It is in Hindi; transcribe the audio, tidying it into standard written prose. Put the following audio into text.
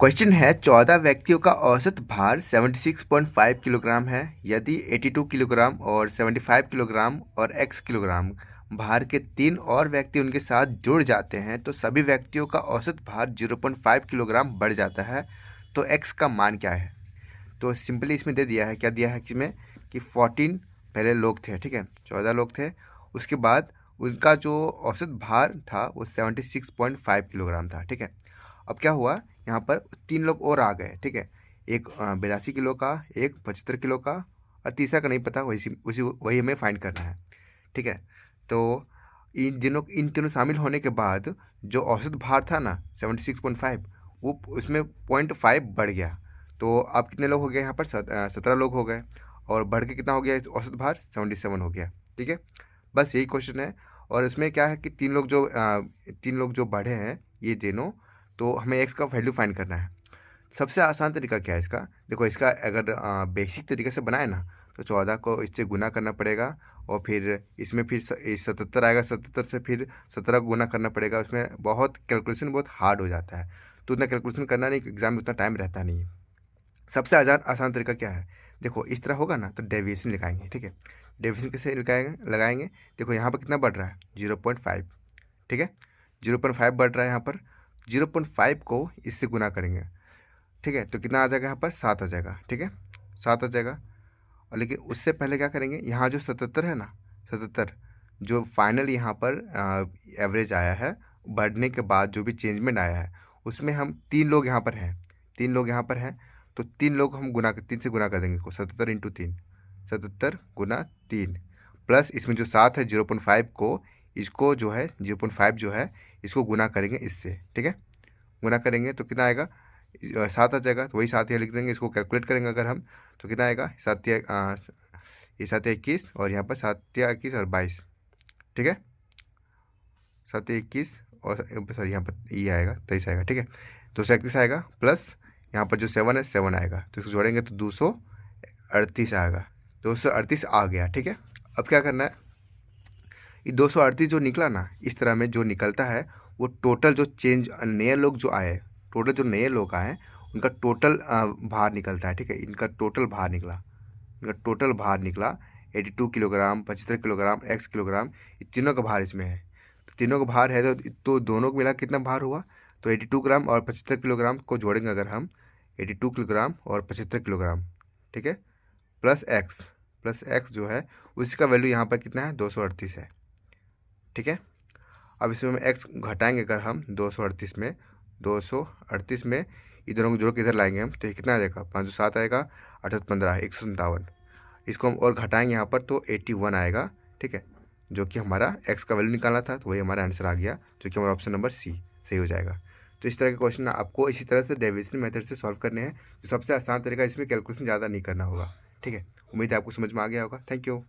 क्वेश्चन है 14 व्यक्तियों का औसत भार 76.5 किलोग्राम है। यदि 82 किलोग्राम और 75 किलोग्राम और x किलोग्राम भार के 3 और व्यक्ति उनके साथ जुड़ जाते हैं तो सभी व्यक्तियों का औसत भार 0.5 किलोग्राम बढ़ जाता है। तो x का मान क्या है? तो सिंपली इसमें दे दिया है, क्या दिया है इसमें कि 14 पहले लोग थे, ठीक है, 14 लोग थे। उसके बाद उनका जो औसत भार था वो 76.5 किलोग्राम था, ठीक है। अब क्या हुआ, यहाँ पर 3 लोग और आ गए, ठीक है। एक 82 किलो का, एक 75 किलो का और तीसरा का नहीं पता, वही हमें फाइंड करना है, ठीक है। तो इन तीनों शामिल होने के बाद जो औसत भार था ना 76.5, वो उसमें 0.5 बढ़ गया। तो अब कितने लोग हो गए यहाँ पर? 17 लोग हो गए और बढ़ के कितना हो गया? औसत भार 77 हो गया, ठीक है। बस यही क्वेश्चन है। और इसमें क्या है कि तीन लोग जो बढ़े हैं ये तीनों, तो हमें एक्स का वैल्यू फाइंड करना है। सबसे आसान तरीका क्या है इसका? देखो, इसका अगर बेसिक तरीके से बनाए ना तो 14 को इससे गुना करना पड़ेगा और फिर इसमें फिर 77 आएगा, 77 से फिर 17 को गुना करना पड़ेगा। उसमें बहुत कैलकुलेशन बहुत हार्ड हो जाता है, तो उतना कैलकुलेशन करना नहीं, एग्जाम में उतना टाइम रहता नहीं है। सबसे आसान आसान तरीका क्या है? देखो, इस तरह होगा ना तो डेविएशन लगाएंगे, ठीक है। डेविएशन कैसे लगाएंगे? देखो यहाँ पर कितना बढ़ रहा है? 0.5, ठीक है। 0.5 बढ़ रहा है यहाँ पर। 0.5 को इससे गुना करेंगे, ठीक है, तो कितना आ जाएगा? यहाँ पर 7 आ जाएगा, ठीक है, 7 आ जाएगा। और लेकिन उससे पहले क्या करेंगे, यहाँ जो 77 है ना, 77 जो फाइनल यहाँ पर एवरेज आया है, बढ़ने के बाद जो भी चेंजमेंट आया है उसमें हम 3 लोग यहाँ पर हैं, 3 लोग यहाँ पर हैं, तो 3 लोग हम 3 से गुना कर देंगे इसको। 77 इंटू 3, 77 गुना 3 प्लस इसमें जो 7 है 0.5 को, इसको जो है 0.5 जो है इसको गुना करेंगे इससे, ठीक है। गुना करेंगे तो कितना आएगा? 7 आ जाएगा, तो वही 7 यहाँ लिख देंगे। इसको कैलकुलेट करेंगे अगर हम तो कितना आएगा? 7 ये 7 21 और यहाँ पर 7 21 और 22, ठीक है, 7 21 और सॉरी यहाँ पर ये आएगा 23 आएगा, ठीक है। 231 आएगा प्लस यहाँ पर जो 7 है 7 आएगा, तो इसको जोड़ेंगे तो 238 आएगा। 238 आ गया, ठीक है। अब क्या करना है, ये 238 जो निकला ना, इस तरह में जो निकलता है वो टोटल जो नए लोग जो आए, टोटल जो नए लोग आए उनका टोटल भार निकलता है, ठीक है। इनका टोटल भार निकला 82 किलोग्राम, 75 किलोग्राम, x किलोग्राम, ये तीनों का भार इसमें है। तो तीनों का भार है तो दोनों को मिला कितना भार हुआ? तो 82 ग्राम और 75 किलोग्राम को जोड़ेंगे अगर हम, 82 किलोग्राम और 75 किलोग्राम, ठीक है, प्लस एक्स जो है उसका वैल्यू यहाँ पर कितना है? 238 है, ठीक है। अब इसमें हम x घटाएंगे अगर हम 238 में ये दोनों को जोड़ के इधर लाएंगे हम, तो ये कितना आ जाएगा? 507 आएगा, 8 15 157। इसको हम और घटाएंगे यहाँ पर तो 81 आएगा, ठीक है, जो कि हमारा x का वैल्यू निकालना था। तो वही हमारा आंसर आ गया, जो कि हमारा ऑप्शन नंबर सी सही हो जाएगा। तो इस तरह के क्वेश्चन आपको इसी तरह से डेविएशन मेथड से सॉल्व करने हैं, जो सबसे आसान तरीका, इसमें कैलकुलेशन ज़्यादा नहीं करना होगा, ठीक है। उम्मीद है आपको समझ में आ गया होगा। Thank you.